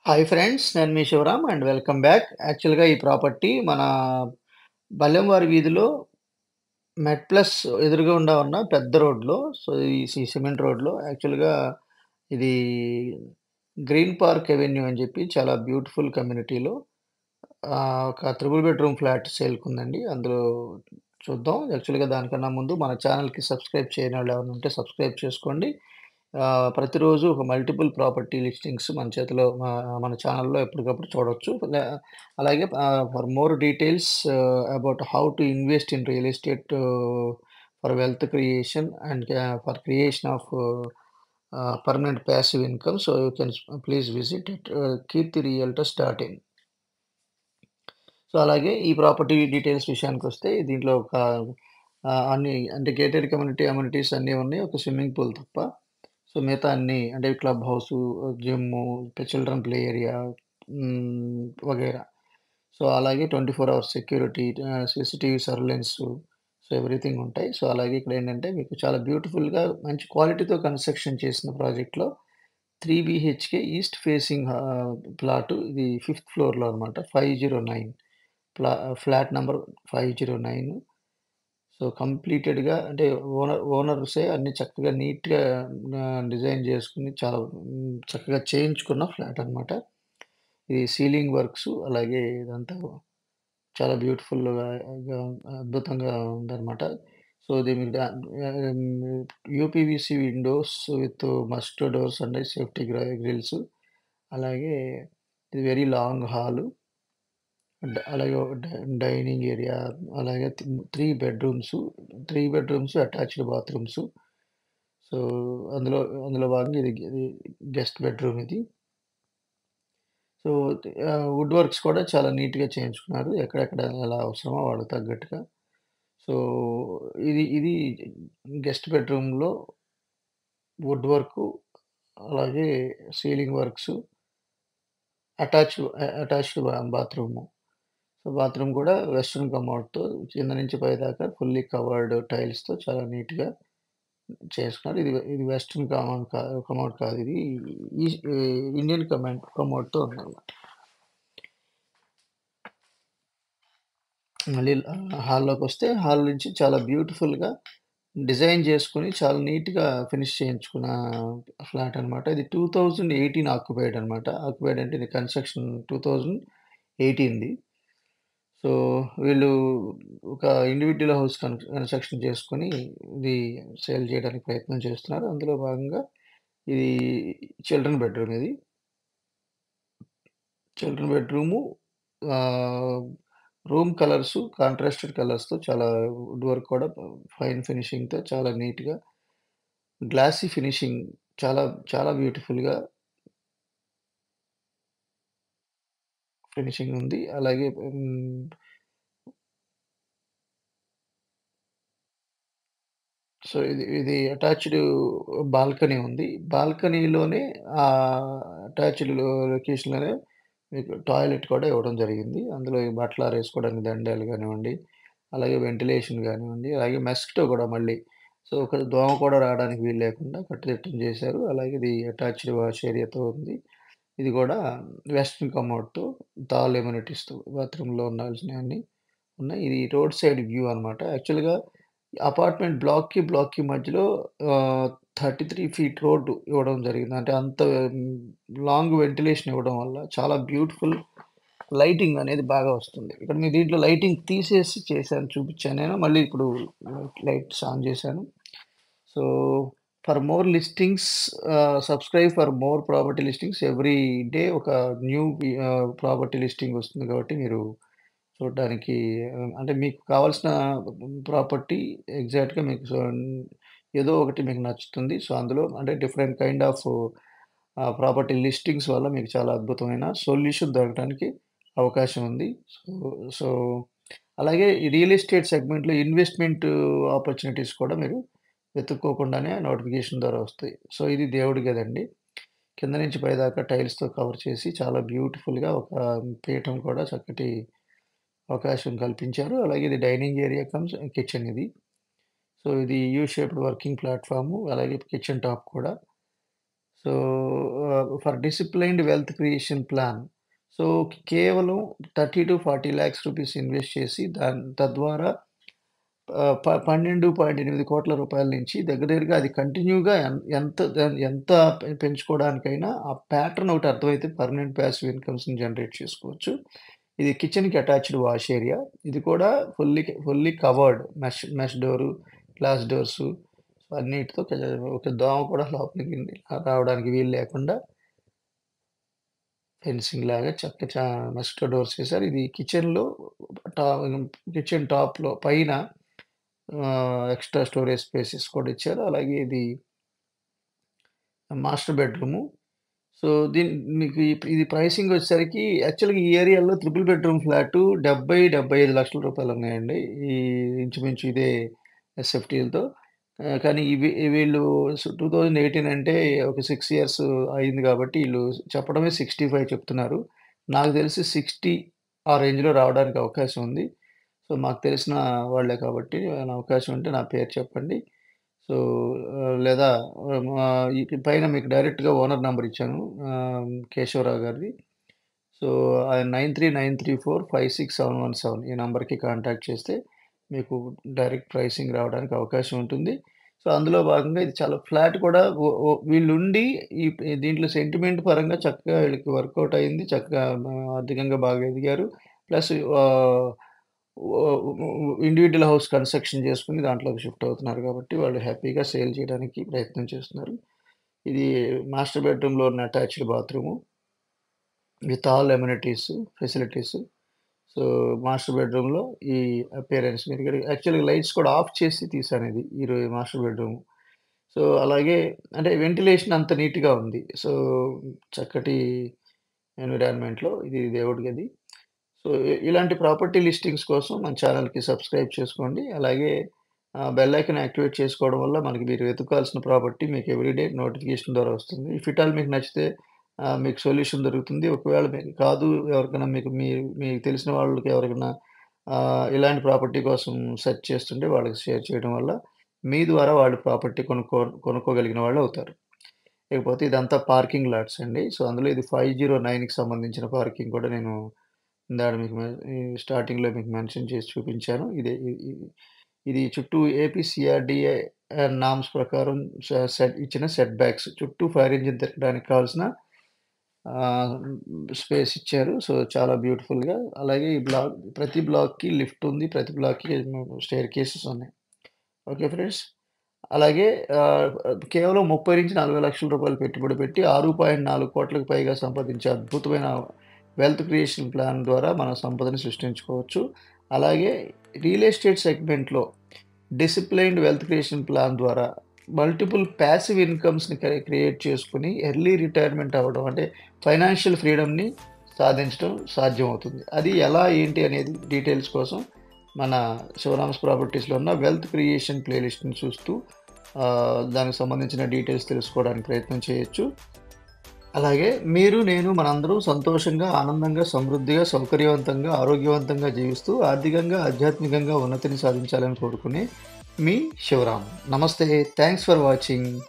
Hi friends. నేను మీ Shivaram and welcome back. యాక్చువల్‌గా ఈ ప్రాపర్టీ మన బల్లెంవారి వీధిలో మెట్ ప్లస్ ఎదురుగుండా ఉన్న పెద్ద రోడ్‌లో సో, ఈ సిమెంట్ రోడ్‌లో యాక్చువల్‌గా ఇది గ్రీన్ పార్క్ అవెన్యూ అని చెప్పి చాలా బ్యూటిఫుల్ కమ్యూనిటీలో ఒక త్రిబుల్ బెడ్‌రూమ్ ఫ్లాట్ సేల్‌కుందండి. అందులో చూద్దాం. యాక్చువల్‌గా దానికన్నా ముందు మన ఛానెల్‌కి సబ్స్క్రైబ్ చేయనోళ్ళు ఎవరైనా ఉంటే సబ్స్క్రైబ్ చేసుకోండి. ప్రతిరోజు ఒక మల్టిపుల్ ప్రాపర్టీ లిస్టింగ్స్ మన చేతిలో మన ఛానెల్‌లో ఎప్పటికప్పుడు చూడొచ్చు. అలాగే for more details about how to invest in real estate for wealth creation and for creation of permanent passive income. So, you can please visit it kirtirealtors.in. So, అలాగే ఈ property details విషయానికొస్తే దీంట్లో ఒక అన్ని అంటే గేటెడ్ కమ్యూనిటీ అమ్యూనిటీస్ అన్నీ ఉన్నాయి. ఒక స్విమ్మింగ్ పూల్ తప్ప. సో, మిగతా అన్నీ అంటే club house, gym, children play area వగైరా. సో, అలాగే 24 hours security, CCTV surveillance, so, everything ఉంటాయి. సో, అలాగే ఇక్కడేంటంటే మీకు చాలా బ్యూటిఫుల్‌గా మంచి క్వాలిటీతో కన్‌స్ట్రక్షన్ చేసిన ప్రాజెక్ట్‌లో 3 బీహెచ్‌కే ఈస్ట్ ఫేసింగ్ ప్లాటు ఇది ఫిఫ్త్ ఫ్లోర్‌లో అనమాట. 509 ఫ్లా ఫ్లాట్ నంబర్ 509. సో, కంప్లీటెడ్‌గా అంటే ఓనర్సే అన్నీ చక్కగా నీట్‌గా డిజైన్ చేసుకొని చాలా చక్కగా చేయించుకున్న ఫ్లాట్ అనమాట. ఇది సీలింగ్ వర్క్సు అలాగే ఇదంతా చాలా బ్యూటిఫుల్‌గా అద్భుతంగా ఉందనమాట. సో, దీని UPVC windows with must doors and safety grills. అలాగే ఇది వెరీ లాంగ్ హాలు. అలాగే డైనింగ్ ఏరియా, అలాగే 3 బెడ్‌రూమ్స్ అటాచ్డ్ బాత్రూమ్స్. సో, అందులో అందులో భాగంగా ఇది గెస్ట్ బెడ్‌రూమ్ ఇది. సో, వుడ్ వర్క్స్ కూడా చాలా నీట్‌గా చేయించుకున్నారు. ఎక్కడెక్కడ ఎలా అవసరమో వాళ్ళకి తగ్గట్టుగా. సో, ఇది గెస్ట్ బెడ్‌రూమ్‌లో వుడ్ వర్కు, అలాగే ceiling works, attached bathroom. So, bathroom కూడా వెస్టర్న్ కమోడ్‌తో కింద నుంచి పైదాకా ఫుల్లీ కవర్డ్ టైల్స్‌తో చాలా నీట్‌గా చేసుకున్నారు. ఇది ఇది వెస్టర్న్ కమోడ్ కాదు ఇది. ఇండియన్ కమోడ్‌తో ఉందన్నమాట. మళ్ళీ హాల్లోకొస్తే హాల్ నుంచి చాలా బ్యూటిఫుల్‌గా డిజైన్ చేసుకొని చాలా నీట్‌గా ఫినిష్ చేయించుకున్న ఫ్లాట్ అనమాట. ఇది 2018 ఆక్యుపైడ్ అనమాట. ఆక్యుపైడ్ అంటే ఇది కన్‌స్ట్రక్షన్ 2018ది. సో, వీళ్ళు ఒక ఇండివిడ్యువల్ హౌస్ కన్‌స్ట్రక్షన్ చేసుకొని ఇది సేల్ చేయడానికి ప్రయత్నం చేస్తున్నారు. అందులో భాగంగా ఇది చిల్డ్రన్ బెడ్‌రూమ్ ఇది. చిల్డ్రన్ బెడ్‌రూము ఆహ్, రూమ్ కలర్సు కాంట్రాస్టెడ్ కలర్స్‌తో చాలా వుడ్ వర్క్ కూడా ఫైన్ ఫినిషింగ్‌తో చాలా నీట్‌గా గ్లాసీ ఫినిషింగ్ చాలా చాలా బ్యూటిఫుల్‌గా ఫినిషింగ్ ఉంది. అలాగే సో, ఇది ఇది అటాచ్డ్ బాల్కనీ ఉంది. బాల్కనీలోనే అటాచ్డ్ లొకేషన్‌లోనే మీకు టాయిలెట్ కూడా ఇవ్వడం జరిగింది. అందులో ఈ బట్టలారేసుకోవడానికి దండాలు గానివ్వండి, అలాగే వెంటిలేషన్ గానివ్వండి, అలాగే మస్కిటో గూడా మళ్ళీ. సో, ఒక దోమ కూడా రావడానికి వీలు లేకుండా కట్టుదిట్టం చేశారు. అలాగే ఇది అటాచ్డ్ వాష్ ఏరియాతో ఉంది. ఇది గూడా వెస్టర్న్ కమోడ్‌తో ఆల్ ఎమ్యూనిటీస్‌తో బాత్రూమ్‌లో ఉండాల్సినయన్నీ ఉన్నాయి. ఇది రోడ్ సైడ్ వ్యూ అనమాట. యాక్చువల్‌గా బ్లాక్‌కి మధ్యలో 33 ఫీట్ రోడ్డు ఇవ్వడం జరిగింది. అంటే అంత లాంగ్ వెంటిలేషన్ ఇవ్వడం వల్ల చాలా బ్యూటిఫుల్ లైటింగ్ అనేది బాగా వస్తుంది. ఇక్కడ మీ దీంట్లో లైటింగ్ తీసేసి చూపిచ్చాను నేను. మళ్ళీ ఇప్పుడు లైట్స్ ఆన్ చేశాను. So, for more listings subscribe for more property listings every day ఒక న్యూ ప్రాపర్టీ లిస్టింగ్ వస్తుంది కాబట్టి మీరు చూడడానికి అంటే మీకు కావాల్సిన ప్రాపర్టీ ఎగ్జాక్ట్‌గా మీకు ఏదో ఒకటి మీకు నచ్చుతుంది. సో, అందులో అంటే different kind of property listings వల్ల మీకు చాలా అద్భుతమైన సొల్యూషన్ దొరకడానికి అవకాశం ఉంది. సో సో, అలాగే ఈ రియల్ ఎస్టేట్ సెగ్మెంట్‌లో ఇన్వెస్ట్‌మెంట్ ఆపర్చునిటీస్ కూడా మీరు వెతుక్కోకుండానే నోటిఫికేషన్ ద్వారా వస్తాయి. సో, ఇది దేవుడి గదండీ! కింద నుంచి పైదాకా టైల్స్‌తో కవర్ చేసి చాలా బ్యూటిఫుల్‌గా ఒక పీఠం కూడా చక్కటి అవకాశం కల్పించారు. అలాగే ఇది డైనింగ్ ఏరియా కమ్స్ కిచెన్ ఇది. సో, ఇది యూ షేప్డ్ వర్కింగ్ ప్లాట్‌ఫార్మ్ అలాగే కిచెన్ టాప్ కూడా. So, for disciplined wealth creation plan. So, కేవలం 30-40 లాక్స్ రూపీస్ ఇన్వెస్ట్ చేసి తద్వారా 12.8 కోట్ల రూపాయల నుంచి దగ్గర దగ్గరగా అది కంటిన్యూగా ఎంత పెంచుకోవడానికైనా ఆ ప్యాటర్న్ ఒకటి అర్థమైతే పర్మనెంట్ ప్యాసివ్ ఇన్‌కమ్స్‌ని జనరేట్ చేసుకోవచ్చు. ఇది కిచెన్‌కి అటాచ్డ్ వాష్ ఏరియా. ఇది కూడా fully covered mesh door, glass doors అన్నిటితో ఒక దోమ కూడా లోపలికి రావడానికి వీలు లేకుండా ఫెన్సింగ్ లాగా మస్కిటో డోర్స్ ఏసారు. ఇది టా కిచెన్ టాప్‌లో పైన ఎక్స్‌ట్రా స్టోరేజ్ స్పేసెస్ కూడా ఇచ్చారు. అలాగే ఇది మాస్టర్ బెడ్‌రూము. సో, మీకు ఇది ప్రైసింగ్ వచ్చేసరికి యాక్చువల్‌గా ఈ ఏరియాలో ట్రిపుల్ బెడ్‌రూమ్ ఫ్లాటు 75 లక్షల రూపాయలున్నాయండి. ఈ ఇంచుమించు ఇదే ఎస్ఎఫ్‌టీలతో. కానీ వీళ్ళు 2018 అంటే ఒక 6 ఇయర్స్ అయింది కాబట్టి ఈళ్ళు చెప్పడమే 65 చెప్తున్నారు. నాకు తెలిసి 60 ఆ రేంజ్‌లో రావడానికి అవకాశం ఉంది. సో, మాకు తెలిసిన వాళ్ళే కాబట్టి ఏమైనా అవకాశం ఉంటే నా పేరు చెప్పండి. సో, లేదా ఈ పైన మీకు డైరెక్ట్‌గా ఓనర్ నంబర్ ఇచ్చాను. కేశవరావు గారిది. సో, ఆయన 9393456717 ఈ నంబర్‌కి కాంటాక్ట్ చేస్తే మీకు డైరెక్ట్ ప్రైసింగ్ రావడానికి అవకాశం ఉంటుంది. సో, అందులో భాగంగా ఇది చాలా ఫ్లాట్ కూడా ఒ ఒ వీళ్ళుండి దీంట్లో సెంటిమెంట్ పరంగా చక్కగా వీళ్ళకి వర్కౌట్ అయింది. చక్కగా ఆర్థికంగా బాగా ఎదిగారు. ప్లస్ ఓ ఇండివిడ్యువల్ హౌస్ కన్‌స్ట్రక్షన్ చేసుకొని దాంట్లోకి షిఫ్ట్ అవుతున్నారు కాబట్టి వాళ్ళు హ్యాపీగా సేల్ చేయడానికి ప్రయత్నం చేస్తున్నారు. ఇది మాస్టర్ బెడ్‌రూమ్‌లో ఉన్న attached bathroom. With all amenities, facilities. So, master బెడ్‌రూమ్‌లో ఈ అపియరెన్స్ మీరు ఇక్కడ యాక్చువల్‌గా లైట్స్ కూడా ఆఫ్ చేసి తీశానిది. Master bedroom. సో, అలాగే అంటే వెంటిలేషన్ అంత నీట్‌గా ఉంది. సో, చక్కటి ఎన్విరాన్మెంట్‌లో ఇది దేవుడి గది. సో, ఇలాంటి ప్రాపర్టీ లిస్టింగ్స్ కోసం మన ఛానెల్‌కి సబ్స్క్రైబ్ చేసుకోండి. అలాగే బెల్ ఐకాన్ యాక్టివేట్ చేసుకోవడం వల్ల మీరు వెతుక్కోవాల్సిన ప్రాపర్టీ మీకు ఎవ్రీడే నోటిఫికేషన్ ద్వారా వస్తుంది. ఇఫ్ ఎట్ ఆల్ మీకు నచ్చితే మీకు సొల్యూషన్ దొరుకుతుంది. ఒకవేళ మీకు కాదు ఎవరికైనా మీకు తెలిసిన వాళ్ళకి ఎవరికైనా ఇలాంటి ప్రాపర్టీ కోసం సెర్చ్ చేస్తుంటే వాళ్ళకి షేర్ చేయడం వల్ల మీ ద్వారా వాళ్ళు ప్రాపర్టీ కొనుక్కోగలిగిన వాళ్ళవుతారు. ఇకపోతే ఇదంతా పార్కింగ్ లాట్స్ అండి. సో, అందులో ఇది 509కి సంబంధించిన పార్కింగ్ కూడా నేను ఇందాక మీకు స్టార్టింగ్‌లో మీకు మెన్షన్ చేసి చూపించాను. ఇది చుట్టూ ఏపీ సీఆర్‌డీఏ నార్మ్స్ ప్రకారం ఇచ్చిన సెట్ బ్యాక్స్ చుట్టూ ఫైర్ ఇంజిన్ తిరగడానికి కావాల్సిన ఆహ్, స్పేస్ ఇచ్చారు. సో, చాలా బ్యూటిఫుల్‌గా అలాగే ప్రతి బ్లాక్‌కి లిఫ్ట్ ఉంది. ప్రతి బ్లాక్‌కి స్టెయిర్ కేసెస్ ఉన్నాయి. Okay friends. అలాగే ఆహ్, కేవలం 30-40 లక్షల రూపాయలు పెట్టుబడి పెట్టి 6.4 కోట్లకు పైగా సంపాదించే అద్భుతమైన వెల్త్ క్రియేషన్ ప్లాన్ ద్వారా మన సంపదని సృష్టించుకోవచ్చు. అలాగే రియల్ ఎస్టేట్ సెగ్మెంట్‌లో డిసిప్లైన్డ్ వెల్త్ క్రియేషన్ ప్లాన్ ద్వారా మల్టిపుల్ ప్యాసివ్ ఇన్‌కమ్స్‌ని క్రియేట్ చేసుకొని ఎర్లీ రిటైర్మెంట్ అవ్వడం అంటే ఫైనాన్షియల్ ఫ్రీడమ్‌ని సాధించడం సాధ్యమవుతుంది. అది ఎలా ఏంటి అనేది డీటెయిల్స్ కోసం మన శివరామ్స్ ప్రాపర్టీస్‌లో ఉన్న వెల్త్ క్రియేషన్ ప్లేలిస్ట్‌ని చూస్తూ దానికి సంబంధించిన డీటెయిల్స్ తెలుసుకోవడానికి ప్రయత్నం చేయొచ్చు. అలాగే నేను మనందరం సంతోషంగా, ఆనందంగా, సమృద్ధిగా, సౌకర్యవంతంగా, ఆరోగ్యవంతంగా జీవిస్తూ ఆర్థికంగా, ఆధ్యాత్మికంగా ఉన్నతిని సాధించాలని కోరుకునే మీ శివరామ్. నమస్తే. Thanks for watching.